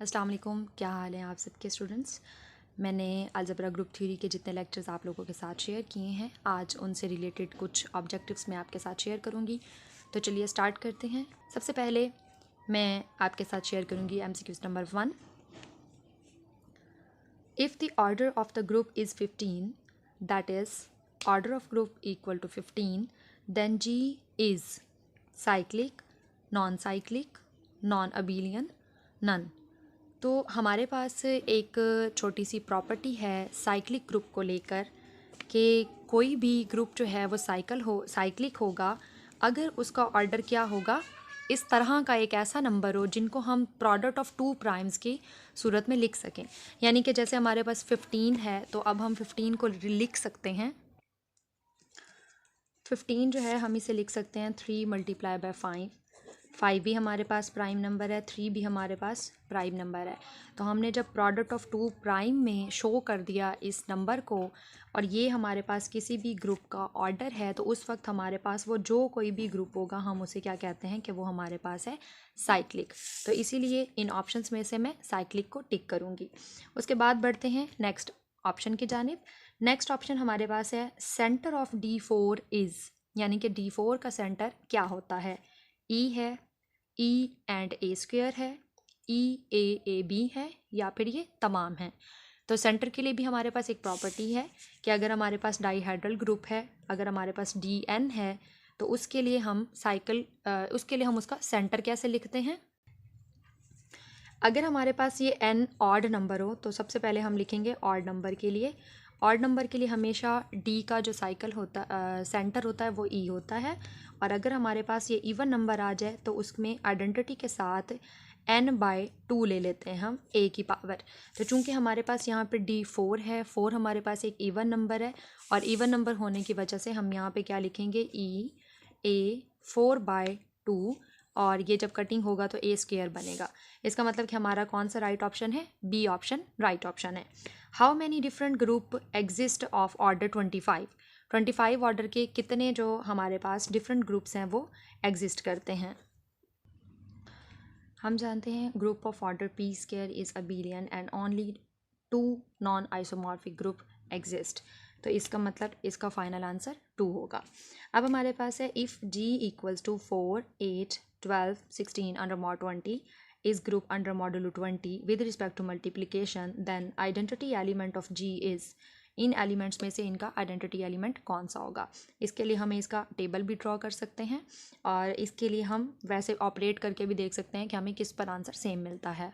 अस्सलाम वालेकुम, क्या हाल है आप सबके स्टूडेंट्स। मैंने अलजेब्रा ग्रुप थ्योरी के जितने लेक्चर्स आप लोगों के साथ शेयर किए हैं, आज उनसे रिलेटेड कुछ ऑब्जेक्टिव्स मैं आपके साथ शेयर करूंगी। तो चलिए स्टार्ट करते हैं। सबसे पहले मैं आपके साथ शेयर करूंगी MCQs number 1। If the order of the group is 15, that is order of group equal to 15, then G is cyclic, non cyclic, non abelian, none. तो हमारे पास एक छोटी सी प्रॉपर्टी है साइक्लिक ग्रुप को लेकर कि कोई भी ग्रुप जो है वो साइक्लिक होगा अगर उसका ऑर्डर क्या होगा, इस तरह का एक ऐसा नंबर हो जिनको हम प्रोडक्ट ऑफ टू प्राइम्स की सूरत में लिख सकें। यानी कि जैसे हमारे पास 15 है तो अब हम 15 को लिख सकते हैं। 15 जो है हम इसे लिख सकते हैं 3 मल्टीप्लाई बाय 5। 5 भी हमारे पास प्राइम नंबर है, 3 भी हमारे पास प्राइम नंबर है। तो हमने जब प्रोडक्ट ऑफ टू प्राइम में शो कर दिया इस नंबर को और ये हमारे पास किसी भी ग्रुप का ऑर्डर है, तो उस वक्त हमारे पास वो जो कोई भी ग्रुप होगा हम उसे क्या कहते हैं कि वो हमारे पास है साइक्लिक। तो इसीलिए इन ऑप्शंस में से मैं साइक्लिक को टिक करूँगी। उसके बाद बढ़ते हैं नेक्स्ट ऑप्शन की जानिब। नेक्स्ट ऑप्शन हमारे पास है सेंटर ऑफ D4 इज़, यानी कि D4 का सेंटर क्या होता है। E है, E एंड A स्क्वायर है, EAAB है, या फिर ये तमाम है। तो सेंटर के लिए भी हमारे पास एक प्रॉपर्टी है कि अगर हमारे पास डाईहेड्रल ग्रुप है, अगर हमारे पास DN है, तो उसके लिए हम उसका सेंटर कैसे लिखते हैं। अगर हमारे पास ये n ऑड नंबर हो तो सबसे पहले हम लिखेंगे ऑड नंबर के लिए। ऑड नंबर के लिए हमेशा D का जो सेंटर होता है वो E होता है। और अगर हमारे पास ये इवन नंबर आ जाए तो उसमें आइडेंटिटी के साथ n/2 ले लेते हैं हम A की पावर। तो चूंकि हमारे पास यहाँ पे D4 है, 4 हमारे पास एक इवन नंबर है और इवन नंबर होने की वजह से हम यहाँ पे क्या लिखेंगे EA4/2, और ये जब कटिंग होगा तो A स्क्वायर बनेगा। इसका मतलब कि हमारा कौन सा राइट ऑप्शन है, बी ऑप्शन राइट ऑप्शन है। How many different group exist of order 25। 25 order के कितने जो हमारे पास डिफरेंट ग्रुप्स हैं वो एग्जिस्ट करते हैं। हम जानते हैं group of order P square is abelian and only 2 non isomorphic group exist. तो इसका मतलब इसका फाइनल आंसर 2 होगा। अब हमारे पास है if G equals to 4, 8, 12, 16 under mod 20 is group under modulo 20 with respect to multiplication, then identity element of G is, in elements में से इनका आइडेंटिटी एलिमेंट कौन सा होगा। इसके लिए हमें इसका टेबल भी ड्रॉ कर सकते हैं और इसके लिए हम वैसे ऑपरेट करके भी देख सकते हैं कि हमें किस पर आंसर सेम मिलता है।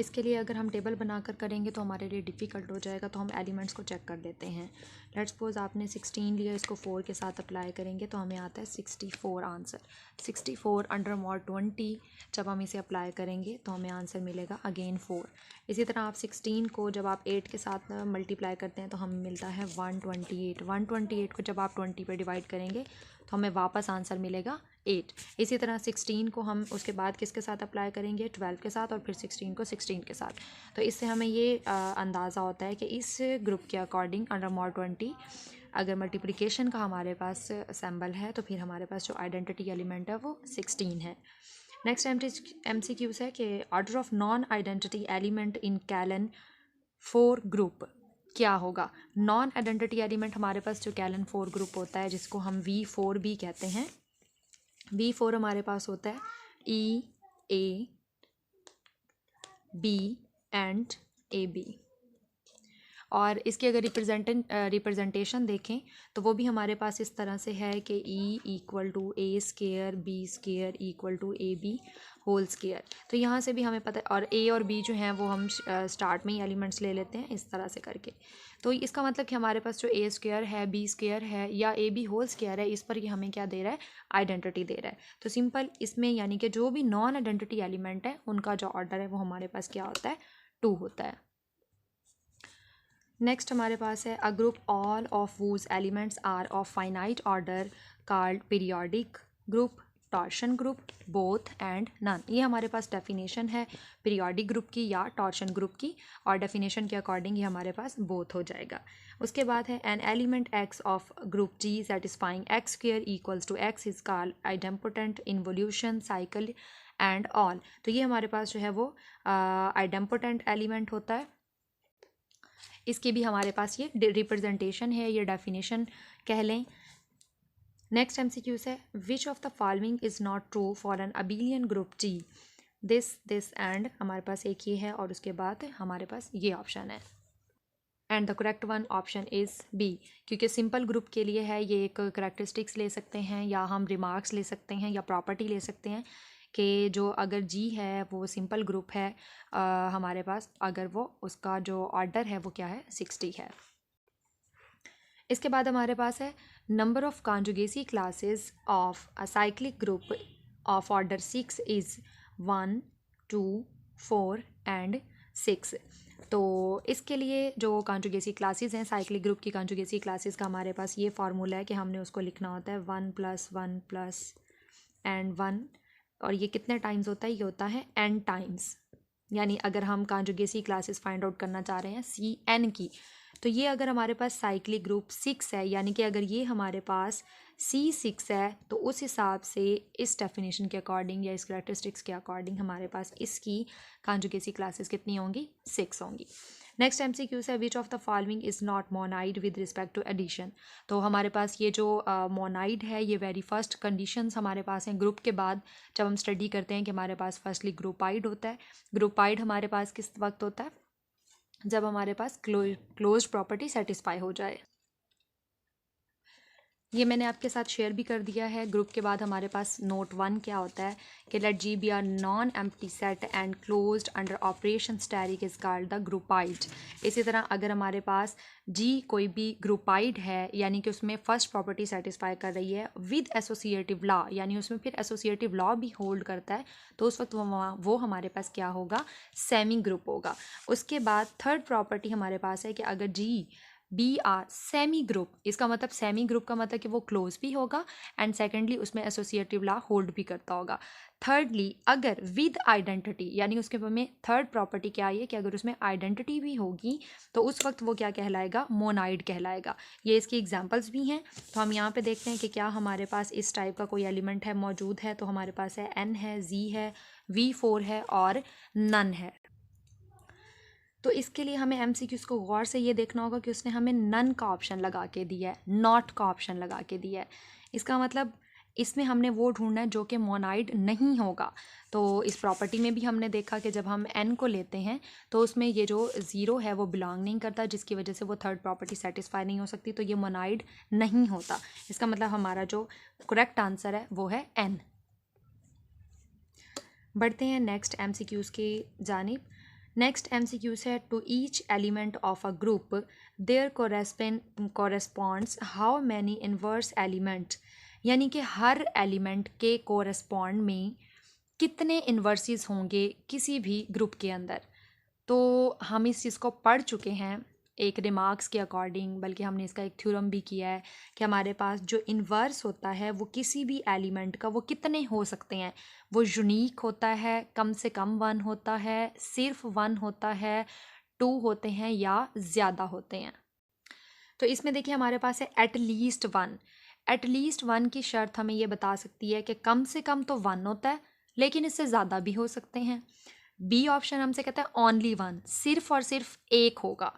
इसके लिए अगर हम टेबल बनाकर करेंगे तो हमारे लिए डिफ़िकल्ट हो जाएगा, तो हम एलिमेंट्स को चेक कर देते हैं। लेट्स सपोज आपने 16 लिया, इसको 4 के साथ अप्लाई करेंगे तो हमें आता है 64 आंसर। 64 अंडर मॉड 20 जब हम इसे अप्लाई करेंगे तो हमें आंसर मिलेगा अगेन 4। इसी तरह आप 16 को जब आप 8 के साथ मल्टीप्लाई करते हैं तो हमें मिलता है 128। 128 को जब आप 20 पे डिवाइड करेंगे तो हमें वापस आंसर मिलेगा 8। इसी तरह 16 को हम उसके बाद किसके साथ अप्लाई करेंगे, 12 के साथ, और फिर 16 को 16 के साथ। तो इससे हमें ये अंदाज़ा होता है कि इस ग्रुप के अकॉर्डिंग अंडर मॉड 20 अगर मल्टीप्लिकेशन का हमारे पास सिंबल है तो फिर हमारे पास जो आइडेंटिटी एलिमेंट है वो 16 है। नेक्स्ट MCQs है कि order of non identity element in कैलन 4 ग्रुप क्या होगा। नॉन आइडेंटिटी एलिमेंट हमारे पास जो कैलन 4 ग्रुप होता है जिसको हम V4 भी कहते हैं। V4 हमारे पास होता है E, A, B and AB। और इसकी अगर रिप्रेजेंटेशन देखें तो वो भी हमारे पास इस तरह से है कि E equal to A square, B square equal to AB whole square. तो यहाँ से भी हमें पता है, और A और B जो हैं वो हम स्टार्ट में ही एलिमेंट्स ले लेते हैं इस तरह से करके। तो इसका मतलब कि हमारे पास जो A स्क्वायर है, B स्क्वायर है या AB होल स्क्वायर है, इस पर ये हमें क्या दे रहा है, आइडेंटिटी दे रहा है। तो सिंपल इसमें यानी कि जो भी नॉन आइडेंटिटी एलिमेंट है उनका जो ऑर्डर है वो हमारे पास क्या होता है, 2 होता है। नेक्स्ट हमारे पास है a group all of whose elements are of finite order called periodic group, torsion group, both and none. ये हमारे पास डेफिनेशन है पीरियोडिक ग्रुप की या टॉर्शन ग्रुप की, और डेफिनेशन के अकॉर्डिंग ये हमारे पास बोथ हो जाएगा। उसके बाद है an element x of group G satisfying x square equals to x is called idempotent involution cycle and all. तो ये हमारे पास जो है वो आइडेम्पोटेंट एलिमेंट होता है। इसकी भी हमारे पास ये रिप्रेजेंटेशन है, ये डेफिनेशन कह लें। नेक्स्ट एमसीक्यूज है, which of the following is not true for an abelian group G, this and, हमारे पास एक ये है और उसके बाद हमारे पास ये ऑप्शन है and the correct one option is B, क्योंकि सिंपल ग्रुप के लिए है ये एक करेक्टरिस्टिक्स ले सकते हैं या हम रिमार्क्स ले सकते हैं या प्रॉपर्टी ले सकते हैं कि जो अगर जी है वो सिंपल ग्रुप है हमारे पास, अगर वो उसका जो ऑर्डर है वो क्या है 60 है। इसके बाद हमारे पास है number of conjugacy classes of a cyclic group of order 6 is 1, 2, 4 and 6। तो इसके लिए जो कॉन्जुगेसी क्लासेस हैं साइक्लिक ग्रुप की कॉन्जुगेसी क्लासेस का हमारे पास ये फार्मूला है कि हमने उसको लिखना होता है 1 + 1 + एंड 1, और ये कितने टाइम्स होता है, ये होता है n टाइम्स। यानी अगर हम कॉन्जुगेसी क्लासेस फाइंड आउट करना चाह रहे हैं Cn की, तो ये अगर हमारे पास साइक्लिक ग्रुप 6 है, यानी कि अगर ये हमारे पास C6 है, तो उस हिसाब से इस डेफिनेशन के अकॉर्डिंग या इस कैरेक्टरिस्टिक्स के अकॉर्डिंग हमारे पास इसकी कॉन्जुगेसी क्लासेस कितनी होंगी, 6 होंगी। नेक्स्ट एमसीक्यू है, which of the following is not monoid with respect to addition. तो हमारे पास ये जो मोनाइड है ये वेरी फर्स्ट कंडीशंस हमारे पास हैं ग्रुप के बाद, जब हम स्टडी करते हैं कि हमारे पास फर्स्टली ग्रुपाइड होता है। ग्रुपाइड हमारे पास किस वक्त होता है, जब हमारे पास क्लोज्ड प्रॉपर्टी सेटिस्फाई हो जाए। ये मैंने आपके साथ शेयर भी कर दिया है। ग्रुप के बाद हमारे पास नोट 1 क्या होता है कि let G be are non empty set and closed under operation static is called the groupoid. इसी तरह अगर हमारे पास जी कोई भी ग्रुपाइड है, यानी कि उसमें फर्स्ट प्रॉपर्टी सेटिस्फाई कर रही है विद एसोसिएटिव लॉ, यानी उसमें फिर एसोसिएटिव लॉ भी होल्ड करता है, तो उस वक्त वो हमारे पास क्या होगा, सेमी ग्रुप होगा। उसके बाद थर्ड प्रॉपर्टी हमारे पास है कि अगर G be are semigroup, इसका मतलब सेमी ग्रुप का मतलब कि वो क्लोज भी होगा एंड सेकेंडली उसमें एसोसिएटिव लॉ होल्ड भी करता होगा। थर्डली अगर विद आइडेंटिटी, यानी उसके में थर्ड प्रॉपर्टी क्या है कि अगर उसमें आइडेंटिटी भी होगी तो उस वक्त वो क्या कहलाएगा, मोनाइड कहलाएगा। ये इसकी एग्जांपल्स भी हैं, तो हम यहाँ पे देखते हैं कि क्या हमारे पास इस टाइप का कोई एलिमेंट है मौजूद है। तो हमारे पास है n है, z है, v4 है और नन है। तो इसके लिए हमें एमसीक्यूज़ को गौर से ये देखना होगा कि उसने हमें नन का ऑप्शन लगा के दिया है, नॉट का ऑप्शन लगा के दिया है। इसका मतलब इसमें हमने वो ढूंढना है जो कि मोनाइड नहीं होगा। तो इस प्रॉपर्टी में भी हमने देखा कि जब हम n को लेते हैं तो उसमें ये जो 0 है वो बिलोंग नहीं करता, जिसकी वजह से वो थर्ड प्रॉपर्टी सेटिस्फाई नहीं हो सकती, तो ये मोनाइड नहीं होता। इसका मतलब हमारा जो करेक्ट आंसर है वो है n। बढ़ते हैं नेक्स्ट एमसीक्यूज़ की जानिब। नेक्स्ट एमसीक्यूज़ है, to each element of a group there corresponds how many inverse element, यानी कि हर एलिमेंट के कोरेस्पॉन्ड में कितने इन्वर्सिस होंगे किसी भी ग्रुप के अंदर। तो हम इस चीज़ को पढ़ चुके हैं एक रिमार्क्स के अकॉर्डिंग, बल्कि हमने इसका एक थ्योरम भी किया है कि हमारे पास जो इन्वर्स होता है वो किसी भी एलिमेंट का वो कितने हो सकते हैं, वो यूनिक होता है, कम से कम 1 होता है, सिर्फ 1 होता है, 2 होते हैं या ज़्यादा होते हैं। तो इसमें देखिए हमारे पास है एटलीस्ट 1। एटलीस्ट 1 की शर्त हमें ये बता सकती है कि कम से कम तो 1 होता है, लेकिन इससे ज़्यादा भी हो सकते हैं। बी ऑप्शन हमसे कहता है ओनली 1, सिर्फ और सिर्फ एक होगा।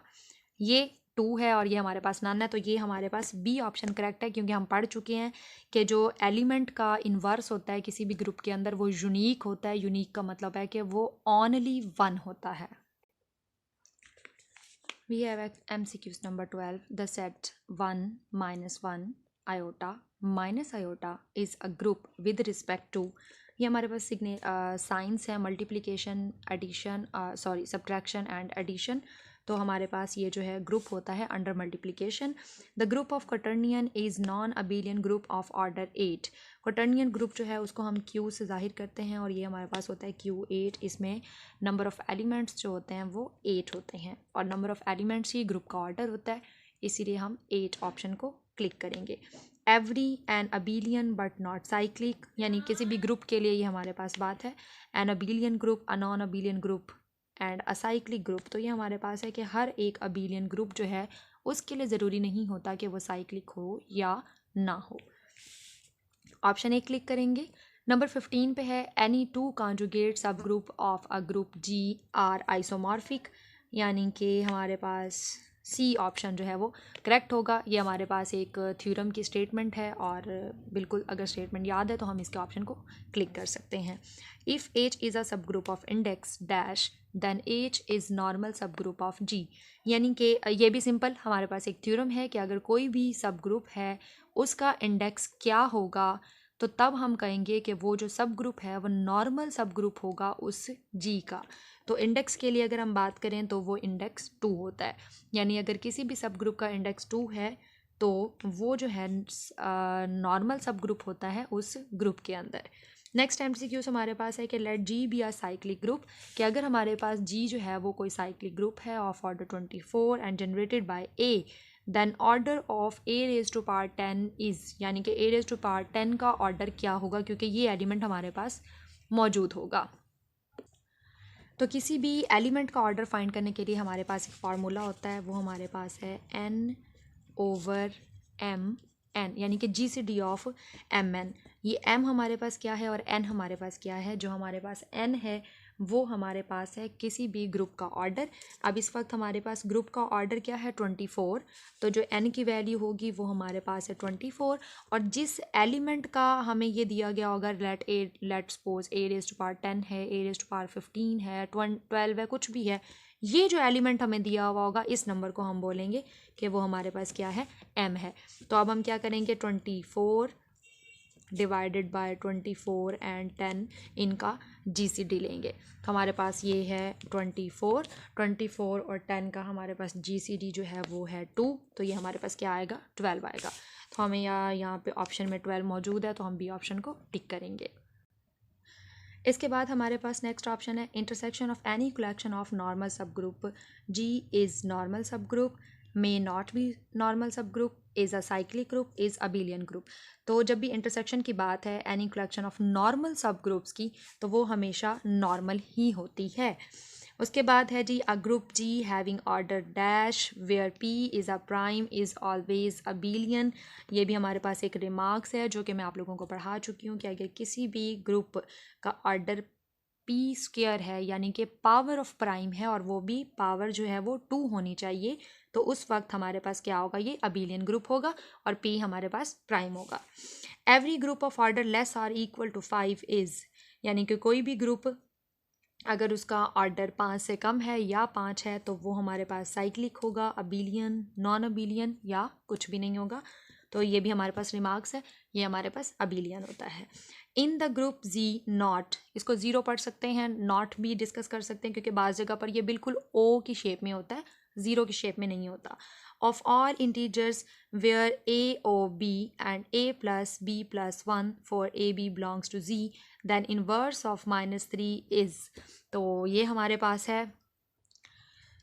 ये 2 है और ये हमारे पास नन है, तो ये हमारे पास बी ऑप्शन करेक्ट है, क्योंकि हम पढ़ चुके हैं कि जो एलिमेंट का इन्वर्स होता है किसी भी ग्रुप के अंदर वो यूनिक होता है। यूनिक का मतलब है कि वो ओनली 1 होता है। We have MCQs number 12. The set 1 minus 1 iota minus iota is a group with respect to, ये हमारे पास साइंस है multiplication addition subtraction and addition. तो हमारे पास ये जो है ग्रुप होता है under multiplication. The group of quaternion is non abelian group of order 8। Quaternion group जो है उसको हम Q से जाहिर करते हैं और ये हमारे पास होता है Q8। इसमें नंबर ऑफ़ एलिमेंट्स जो होते हैं वो 8 होते हैं और नंबर ऑफ़ एलिमेंट्स ही ग्रुप का ऑर्डर होता है, इसीलिए हम 8 ऑप्शन को क्लिक करेंगे। Every an abelian but not cyclic, यानी किसी भी ग्रुप के लिए ये हमारे पास बात है। An abelian group, a non abelian group and a cyclic group. तो ये हमारे पास है कि हर एक अबिलियन ग्रुप जो है उसके लिए ज़रूरी नहीं होता कि वो साइक्लिक हो या ना हो। ऑप्शन 1 क्लिक करेंगे। नंबर 15 पे है any two conjugate subgroup of a group G are isomorphic, यानी कि हमारे पास सी ऑप्शन जो है वो करेक्ट होगा। ये हमारे पास एक थ्योरम की स्टेटमेंट है और बिल्कुल अगर स्टेटमेंट याद है तो हम इसके ऑप्शन को क्लिक कर सकते हैं। If H is a subgroup of index dash then H is normal subgroup of G, यानी कि ये भी सिंपल हमारे पास एक थ्योरम है कि अगर कोई भी सब ग्रुप है उसका इंडेक्स क्या होगा, तो तब हम कहेंगे कि वो जो सब ग्रुप है वो नॉर्मल सब ग्रुप होगा उस जी का। तो इंडेक्स के लिए अगर हम बात करें तो वो इंडेक्स 2 होता है, यानी अगर किसी भी सब ग्रुप का इंडेक्स 2 है तो वो जो है नॉर्मल सब ग्रुप होता है उस ग्रुप के अंदर। नेक्स्ट एमसीक्यूज हमारे पास है कि let G be are cyclic group, कि अगर हमारे पास जी जो है वो कोई साइक्लिक ग्रुप है of order 24 and generated by a, then order of a raise to power 10 is, यानी कि ए रेज टू पावर 10 का ऑर्डर क्या होगा, क्योंकि ये एलिमेंट हमारे पास मौजूद होगा। तो किसी भी एलिमेंट का ऑर्डर फाइंड करने के लिए हमारे पास एक फार्मूला होता है, वो हमारे पास है n ओवर m n, यानी कि G C D of M N. ये m हमारे पास क्या है और n हमारे पास क्या है। जो हमारे पास n है वो हमारे पास है किसी भी ग्रुप का ऑर्डर। अब इस वक्त हमारे पास ग्रुप का ऑर्डर क्या है 24, तो जो n की वैल्यू होगी वो हमारे पास है 24, और जिस एलिमेंट का हमें ये दिया गया होगा let suppose a raise to power 10 है, ए रेज टू पावर 15 है, 12 है, कुछ भी है, ये जो एलिमेंट हमें दिया हुआ होगा इस नंबर को हम बोलेंगे कि वो हमारे पास क्या है, m है। तो अब हम क्या करेंगे 24 डिवाइडेड बाय 24 एंड 10 इनका जीसीडी लेंगे, तो हमारे पास ये है 24 और 10 का हमारे पास जीसीडी जो है वो है 2, तो ये हमारे पास क्या आएगा 12 आएगा। तो हमें यहाँ पे ऑप्शन में 12 मौजूद है तो हम बी ऑप्शन को टिक करेंगे। इसके बाद हमारे पास नेक्स्ट ऑप्शन है intersection of any collection of normal subgroup G is normal subgroup, may not be normal subgroup, is a cyclic group, is abelian group. तो जब भी इंटरसेक्शन की बात है any collection of normal subgroups की, तो वो हमेशा नॉर्मल ही होती है। उसके बाद है G a group G having order dash where P is a prime is always abelian. ये भी हमारे पास एक रिमार्क्स है जो कि मैं आप लोगों को पढ़ा चुकी हूँ कि अगर किसी भी ग्रुप का ऑर्डर पी स्क्वायर है, यानी कि पावर ऑफ प्राइम है, और वो भी पावर जो है वो 2 होनी चाहिए, तो उस वक्त हमारे पास क्या होगा, ये अबिलियन ग्रुप होगा और पी हमारे पास प्राइम होगा। Every group of order less or equal to 5 is, यानी कि कोई भी ग्रुप अगर उसका ऑर्डर 5 से कम है या 5 है तो वो हमारे पास साइक्लिक होगा, अबिलियन, नॉन अबिलियन या कुछ भी नहीं होगा। तो ये भी हमारे पास रिमार्क्स है, ये हमारे पास अबिलियन होता है। In the group G not, इसको ज़ीरो पढ़ सकते हैं, नॉट भी डिस्कस कर सकते हैं क्योंकि बाज़ जगह पर ये बिल्कुल ओ की शेप में होता है, ज़ीरो की शेप में नहीं होता। Of all integers where a o b and a plus b plus 1 for a b belongs to G then inverse of -3 is. तो ये हमारे पास है,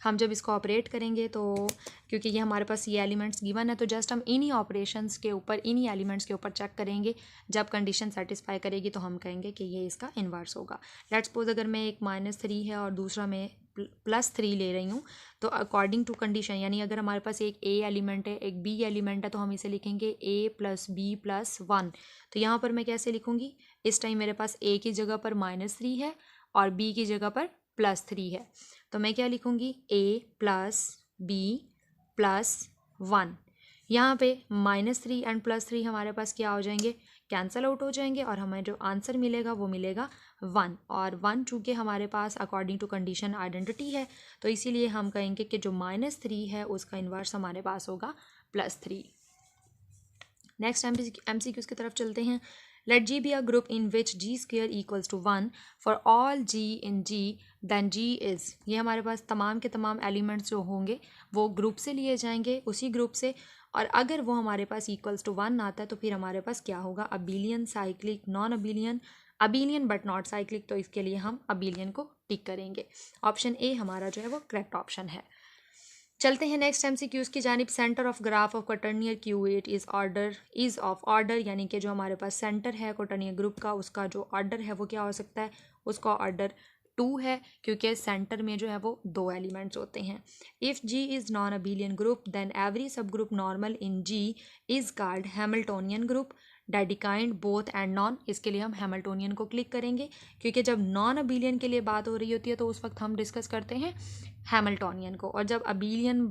हम जब इसको ऑपरेट करेंगे तो क्योंकि ये हमारे पास ये एलिमेंट्स गिवन है तो जस्ट हम इन्हीं ऑपरेशंस के ऊपर, इन्हीं एलिमेंट्स के ऊपर चेक करेंगे, जब कंडीशन सेटिस्फाई करेगी तो हम कहेंगे कि ये इसका इन्वर्स होगा। लेट्स सपोज अगर मैं एक -3 है और दूसरा मैं +3 ले रही हूँ, तो अकॉर्डिंग टू कंडीशन, यानी अगर हमारे पास एक ए एलिमेंट है एक बी एलिमेंट है तो हम इसे लिखेंगे ए प्लस बी प्लस 1। तो यहाँ पर मैं कैसे लिखूँगी, इस टाइम मेरे पास ए की जगह पर -3 है और बी की जगह पर +3 है, तो मैं क्या लिखूँगी ए प्लस बी प्लस 1। यहाँ पे -3 एंड +3 हमारे पास क्या हो जाएंगे, कैंसल आउट हो जाएंगे और हमें जो आंसर मिलेगा वो मिलेगा 1। और 1 चूँकि हमारे पास अकॉर्डिंग टू कंडीशन आइडेंटिटी है तो इसीलिए हम कहेंगे कि जो -3 है उसका इन्वर्स हमारे पास होगा +3। नेक्स्ट MCQ की तरफ चलते हैं। Let G be a group in which G square equals to 1 for all G in G then G is. ये हमारे पास तमाम के तमाम एलिमेंट्स जो होंगे वो ग्रुप से लिए जाएंगे, उसी ग्रुप से, और अगर वो हमारे पास इक्वल्स टू 1 आता है तो फिर हमारे पास क्या होगा, abelian, cyclic, non abelian, abelian but not cyclic. तो इसके लिए हम अबिलियन को टिक करेंगे। ऑप्शन ए हमारा जो है वो करेक्ट ऑप्शन है। चलते हैं नेक्स्ट MCQs की जानिब। Centre of graph of quaternion Q8 is of order, यानी कि जो हमारे पास सेंटर है क्वाटर्नियर ग्रुप का उसका जो ऑर्डर है वो क्या हो सकता है, उसका ऑर्डर 2 है क्योंकि सेंटर में जो है वो 2 एलिमेंट्स होते हैं। If G is non abelian group then every subgroup normal in G is called Hamiltonian group. Dedekind, both and non, इसके लिए हम हैमिल्टोनियन को क्लिक करेंगे, क्योंकि जब नॉन अबीलियन के लिए बात हो रही होती है तो उस वक्त हम डिस्कस करते हैं हैमिल्टोनियन को, और जब अबीलियन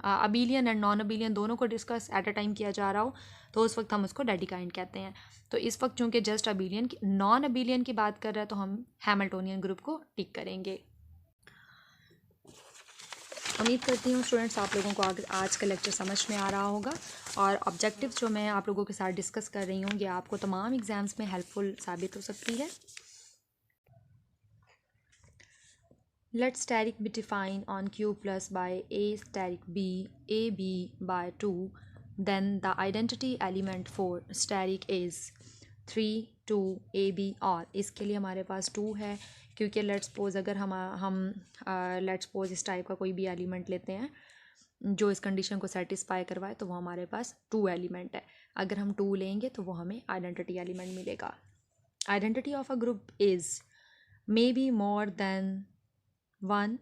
अबीलियन एंड नॉन अबीलियन दोनों को डिस्कस एट अ टाइम किया जा रहा हो तो उस वक्त हम उसको डेडिकाइंड कहते हैं। तो इस वक्त चूँकि जस्ट अबीलियन की नॉन अबीलियन की बात कर रहा है तो हम हैमिल्टोनियन ग्रुप को टिक करेंगे। उम्मीद करती हूँ स्टूडेंट्स आप लोगों को आज का लेक्चर समझ में आ रहा होगा, और ऑब्जेक्टिव जो मैं आप लोगों के साथ डिस्कस कर रही हूँ ये आपको तमाम एग्ज़ाम्स में हेल्पफुल साबित हो सकती है। Let steric be defined on Q plus by A steric B, AB by 2, then the identity element for steric is 3, 2, AB, और इसके लिए हमारे पास 2 है, क्योंकि लेट्स सपोज अगर हम लेट्स सपोज इस टाइप का कोई भी एलिमेंट लेते हैं जो इस कंडीशन को सेटिस्फाई करवाए तो वो हमारे पास 2 एलिमेंट है। अगर हम 2 लेंगे तो वो हमें आइडेंटिटी एलिमेंट मिलेगा। Identity of a group is may be more than 1,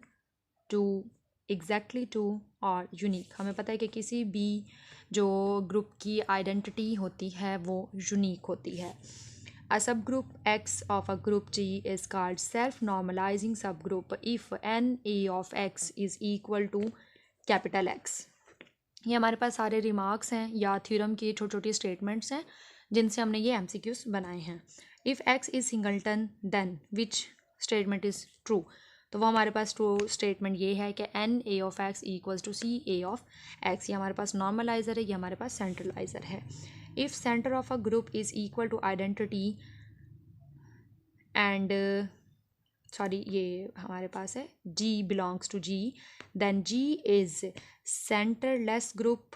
2, exactly 2 और यूनिक। हमें पता है कि किसी भी जो ग्रुप की आइडेंटिटी होती है वो यूनिक होती है। अ सब group X of a group G is called self-normalizing subgroup if NA of X is equal to capital X। ये हमारे पास सारे रिमार्क्स हैं या थ्योरम की छोटी छोटी स्टेटमेंट्स हैं जिनसे हमने ये MCQs बनाए हैं। If X is singleton then which statement is true, तो वो हमारे पास ट्रू स्टेटमेंट ये है कि NA of X equals to CA of X। ये हमारे पास नॉर्मलाइज़र है, ये हमारे पास सेंट्रलाइज़र है। If centre of a group is equal to identity and ये हमारे पास है G belongs to G, then G is centreless group,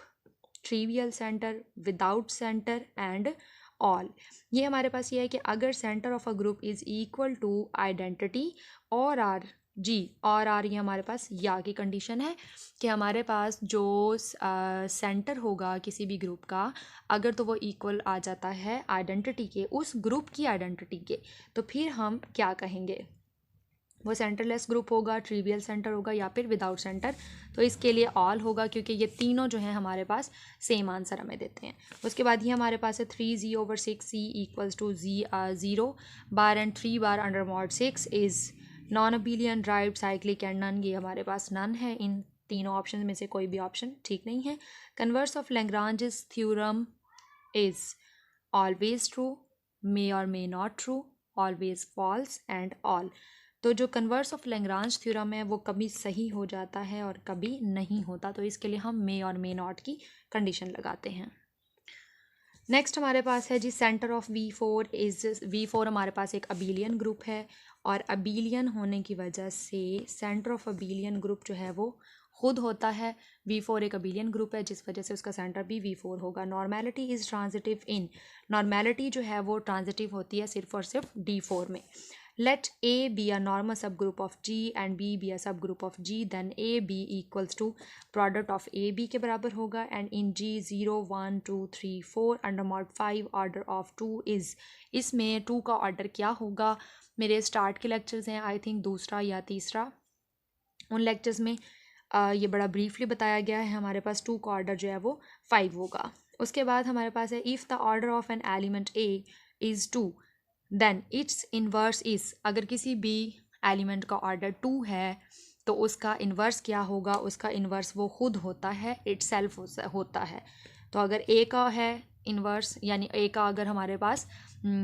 trivial centre, without centre and all. ये हमारे पास ये है कि अगर centre of a group is equal to identity और आर G और आर, ये हमारे पास या की कंडीशन है कि हमारे पास जो सेंटर होगा किसी भी ग्रुप का अगर तो वो इक्वल आ जाता है आइडेंटिटी के, उस ग्रुप की आइडेंटिटी के, तो फिर हम क्या कहेंगे, वो सेंटरलेस ग्रुप होगा, ट्रिवियल सेंटर होगा या फिर विदाउट सेंटर। तो इसके लिए ऑल होगा, क्योंकि ये तीनों जो हैं हमारे पास सेम आंसर हमें देते हैं। उसके बाद ये हमारे पास है 3Z/6 C equals to 0 bar and 3 bar under mod 6 is non abelian, derived, cyclic and none. ये हमारे पास नन है, इन तीनों ऑप्शन में से कोई भी ऑप्शन ठीक नहीं है। Converse of Lagrange's theorem is always true, may और may not true, always false and all. तो जो कन्वर्स ऑफ लैग्रांज थ्योरम है वो कभी सही हो जाता है और कभी नहीं होता, तो इसके लिए हम मे और मे नॉट की कंडीशन लगाते हैं। नेक्स्ट हमारे पास है जी centre of V4 is V4 हमारे पास एक अबीलियन ग्रुप है, और अबीलियन होने की वजह से सेंटर ऑफ अबीलियन ग्रुप जो है वो खुद होता है। V4 एक अबीलियन ग्रुप है जिस वजह से उसका सेंटर भी V4 होगा। Normality is transitive in, normality जो है वो ट्रांजिटिव होती है सिर्फ और सिर्फ D4 में। Let A be a normal subgroup of G and B be a subgroup of G, then AB equals to product of AB के बराबर होगा, and in G 0, 1, 2, 3, 4 under mod 5 order of 2 is, इसमें 2 का order क्या होगा, मेरे start के lectures हैं आई थिंक दूसरा या तीसरा, उन लेक्चर्स में ये बड़ा ब्रीफली बताया गया है। हमारे पास 2 का ऑर्डर जो है वो 5 होगा। उसके बाद हमारे पास है if the order of an element A is 2 then its inverse is, अगर किसी भी एलिमेंट का ऑर्डर 2 है तो उसका इन्वर्स क्या होगा, उसका इन्वर्स वो खुद होता है, इटसेल्फ होता है। तो अगर A का है इन्वर्स, यानी A का अगर हमारे पास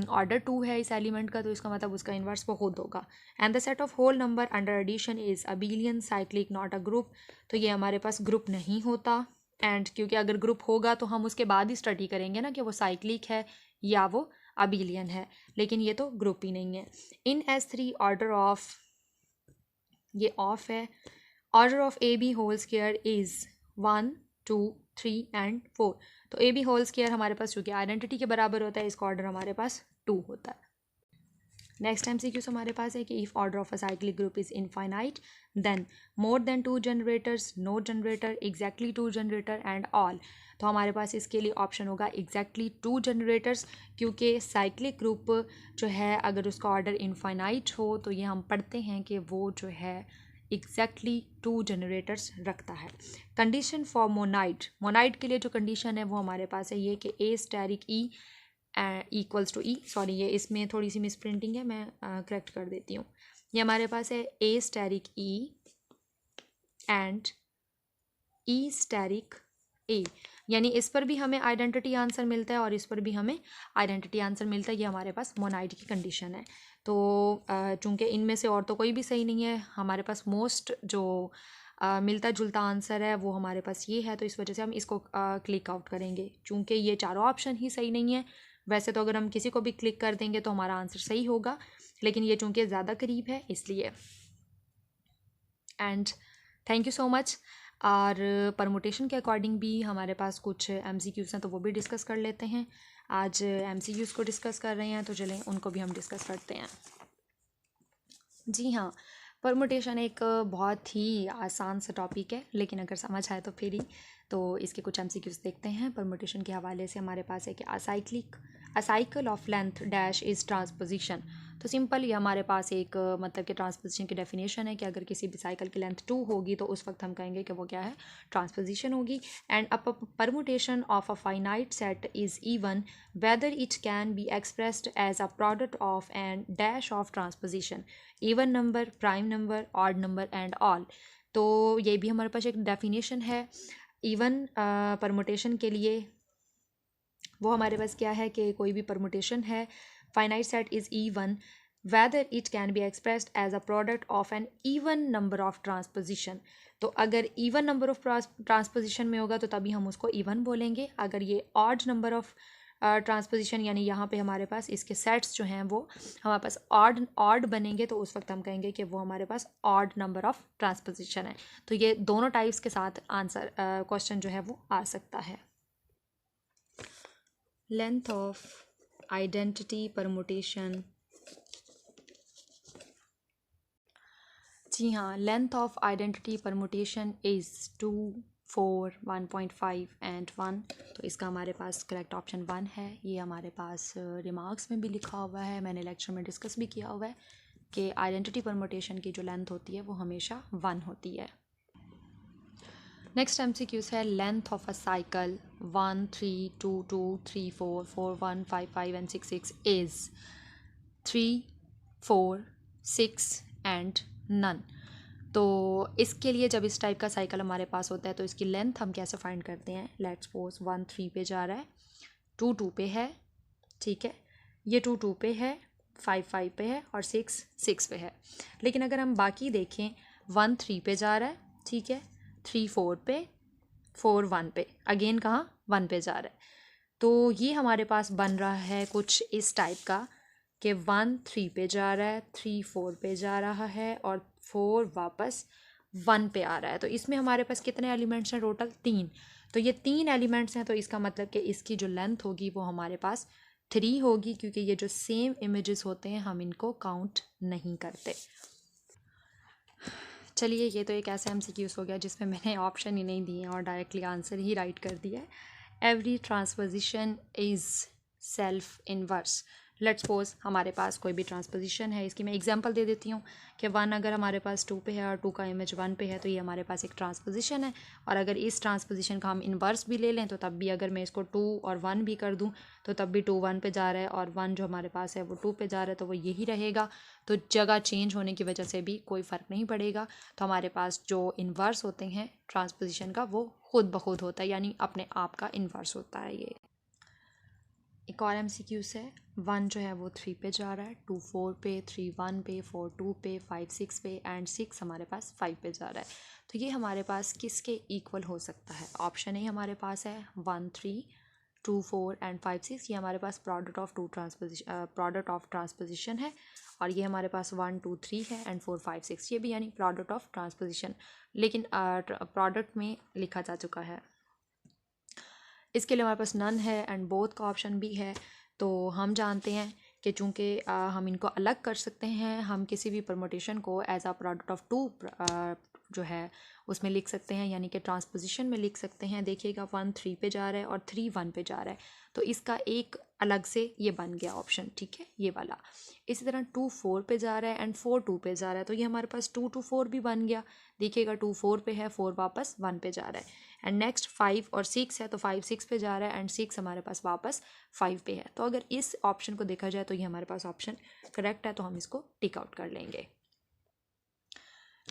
ऑर्डर 2 है इस एलिमेंट का, तो इसका मतलब उसका इन्वर्स वो खुद होगा। And the set of whole number under addition is abelian, cyclic, not a group. तो ये हमारे पास ग्रुप नहीं होता, एंड क्योंकि अगर ग्रुप होगा तो हम उसके बाद ही स्टडी करेंगे ना कि वो साइक्लिक है या वो अबीलियन है, लेकिन ये तो ग्रुप ही नहीं है। इन S3 ऑर्डर ऑफ, ये ऑफ है, order of AB whole square is 1, 2, 3 and 4। तो AB होल स्क्वायर हमारे पास चूँकि आइडेंटिटी के बराबर होता है, इसका ऑर्डर हमारे पास 2 होता है। नेक्स्ट MCQs हमारे पास है कि if order of a cyclic group is infinite then more than 2 generators, no generator, exactly 2 generator and all. तो हमारे पास इसके लिए ऑप्शन होगा एग्जैक्टली 2 जनरेटर्स, क्योंकि साइक्लिक ग्रुप जो है अगर उसका ऑर्डर इनफाइनाइट हो तो ये हम पढ़ते हैं कि वो जो है एग्जैक्टली 2 जनरेटर्स रखता है। कंडीशन फॉर मोनाइड, मोनाइड के लिए जो कंडीशन है वो हमारे पास है ये कि A asterisk E equals to e, sorry ये इसमें थोड़ी सी मिस प्रिंटिंग है, मैं करेक्ट कर देती हूँ। ये हमारे पास है a asterisk e and e asterisk a, यानी इस पर भी हमें आइडेंटिटी आंसर मिलता है और इस पर भी हमें आइडेंटिटी आंसर मिलता है। ये हमारे पास मोनाइड की कंडीशन है। तो चूंकि इनमें से और तो कोई भी सही नहीं है, हमारे पास मोस्ट जो मिलता जुलता आंसर है वो हमारे पास ये है, तो इस वजह से हम इसको क्लिक आउट करेंगे। चूंकि ये चारों ऑप्शन ही सही नहीं है, वैसे तो अगर हम किसी को भी क्लिक कर देंगे तो हमारा आंसर सही होगा, लेकिन ये चूंकि ज़्यादा करीब है इसलिए। And thank you so much. और परमुटेशन के अकॉर्डिंग भी हमारे पास कुछ MCQs हैं, तो वो भी डिस्कस कर लेते हैं। आज MCQs को डिस्कस कर रहे हैं, तो चलें उनको भी हम डिस्कस करते हैं। जी हाँ, परमुटेशन एक बहुत ही आसान सा टॉपिक है, लेकिन अगर समझ आए तो फिर ही। तो इसके कुछ MCQs देखते हैं। परमुटेशन के हवाले से हमारे पास है कि अ cycle of length dash is transposition. तो सिंपल ये हमारे पास एक मतलब कि ट्रांसपोजिशन की डेफिनेशन है कि अगर किसी भी साइकिल की लेंथ 2 होगी तो उस वक्त हम कहेंगे कि वो क्या है, ट्रांसपोजिशन होगी। And a permutation of a finite set is even whether it can be expressed as a product of and dash of transposition, even number, prime number, odd number and all. तो ये भी हमारे पास एक definition है। Even permutation के लिए वो हमारे पास क्या है कि कोई भी परमुटेशन है, finite set is even whether it can be expressed as a product of an even number of transposition। तो अगर even number of transposition में होगा तो तभी हम उसको even बोलेंगे। अगर ये odd number of ट्रांसपोजिशन यानी यहाँ पे हमारे पास इसके सेट्स जो हैं वो हमारे पास ऑड बनेंगे, तो उस वक्त हम कहेंगे कि वो हमारे पास ऑड नंबर ऑफ ट्रांसपोजिशन है। तो ये दोनों टाइप्स के साथ आंसर क्वेश्चन जो है वो आ सकता है। Length of identity permutation. जी हाँ, length of identity permutation is 2, 4, 1.5 and 1। तो इसका हमारे पास करेक्ट ऑप्शन 1 है। ये हमारे पास रिमार्क्स में भी लिखा हुआ है, मैंने लेक्चर में डिस्कस भी किया हुआ है कि आइडेंटिटी परमुटेशन की जो लेंथ होती है वो हमेशा 1 होती है। नेक्स्ट MCQs है length of a cycle 1, 3, 2, 2, 3, 4, 4, 1, 5, 5 and 6, 6 is 3, 4, 6 and none. तो इसके लिए जब इस टाइप का साइकिल हमारे पास होता है तो इसकी लेंथ हम कैसे फाइंड करते हैं। लेट्स सपोज 1 3 पे जा रहा है, 2 2 पे है, ठीक है, ये 2 2 पे है, 5 5 पे है और 6 6 पे है। लेकिन अगर हम बाकी देखें, 1 3 पे जा रहा है, ठीक है, 3 4 पे, 4 1 पे, अगेन कहाँ 1 पे जा रहा है। तो ये हमारे पास बन रहा है कुछ इस टाइप का कि 1 3 पे जा रहा है, 3 4 पे जा रहा है और 4 वापस 1 पे आ रहा है। तो इसमें हमारे पास कितने एलिमेंट्स हैं टोटल, 3। तो ये 3 एलिमेंट्स हैं, तो इसका मतलब कि इसकी जो लेंथ होगी वो हमारे पास 3 होगी, क्योंकि ये जो सेम इमेजेस होते हैं हम इनको काउंट नहीं करते। चलिए, ये तो एक ऐसा MCQs हो गया जिसमें मैंने ऑप्शन ही नहीं दिए और डायरेक्टली आंसर ही राइट कर दिया है। Every transposition is self inverse. Let's suppose हमारे पास कोई भी ट्रांसपोजिशन है, इसकी मैं एग्जांपल दे देती हूँ कि 1 अगर हमारे पास 2 पे है और 2 का इमेज 1 पे है, तो ये हमारे पास एक ट्रांसपोजिशन है। और अगर इस ट्रांसपोजिशन का हम इन्वर्स भी ले लें तो तब भी अगर मैं इसको 2 और 1 भी कर दूँ तो तब भी 2 1 पे जा रहा है और 1 जो हमारे पास है वो 2 पे जा रहा है, तो वो यही रहेगा। तो जगह चेंज होने की वजह से भी कोई फ़र्क नहीं पड़ेगा। तो हमारे पास जो इन्वर्स होते हैं ट्रांसपोजिशन का वो खुद ब खुद होता है, यानी अपने आप का इन्वर्स होता है। ये एक और MCQs है। 1 जो है वो 3 पे जा रहा है, 2 4 पे, 3 1 पे, 4 2 पे, 5 6 पे एंड 6 हमारे पास 5 पे जा रहा है। तो ये हमारे पास किसके इक्वल हो सकता है। ऑप्शन ए हमारे पास है 1 3 2 4 एंड 5 6। ये हमारे पास प्रोडक्ट ऑफ ट्रांसपोजिशन है। और ये हमारे पास 1 2 3 है एंड 4 5 6, ये भी यानी प्रोडक्ट ऑफ ट्रांसपोजिशन, लेकिन प्रोडक्ट में लिखा जा चुका है। इसके लिए हमारे पास नन है एंड बोथ का ऑप्शन भी है। तो हम जानते हैं कि चूँकि हम इनको अलग कर सकते हैं, हम किसी भी परमुटेशन को एज अ प्रोडक्ट ऑफ 2 जो है उसमें लिख सकते हैं, यानी कि ट्रांसपोजिशन में लिख सकते हैं। देखिएगा 1 3 पे जा रहा है और 3 1 पे जा रहा है, तो इसका एक अलग से ये बन गया ऑप्शन, ठीक है, ये वाला। इसी तरह 2 4 पे जा रहा है एंड 4 2 पे जा रहा है, तो ये हमारे पास 2 2 4 भी बन गया। देखिएगा 2 4 पे है, 4 वापस 1 पे जा रहा है। एंड नेक्स्ट 5 और 6 है, तो 5 6 पे जा रहा है एंड 6 हमारे पास वापस 5 पे है। तो अगर इस ऑप्शन को देखा जाए तो ये हमारे पास ऑप्शन करेक्ट है, तो हम इसको टिक आउट कर लेंगे।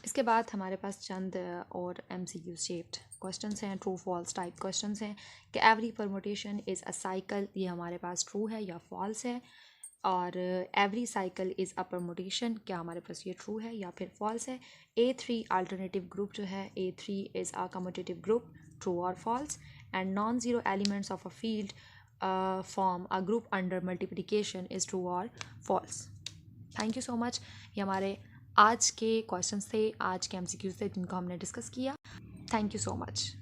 इसके बाद हमारे पास चंद और MCQ शेप्ड क्वेश्चंस हैं, ट्रू फॉल्स टाइप क्वेश्चंस हैं कि every permutation is a cycle, ये हमारे पास ट्रू है या फॉल्स है। और every cycle is a permutation, क्या हमारे पास ये ट्रू है या फिर फॉल्स है। A3 अल्टरनेटिव ग्रुप जो है, A3 is a commutative group, true और false. And non zero elements of a field form a group under multiplication is true और false. Thank you so much. ये हमारे आज के क्वेश्चंस थे, आज के MCQs थे जिनको हमने डिस्कस किया। Thank you so much.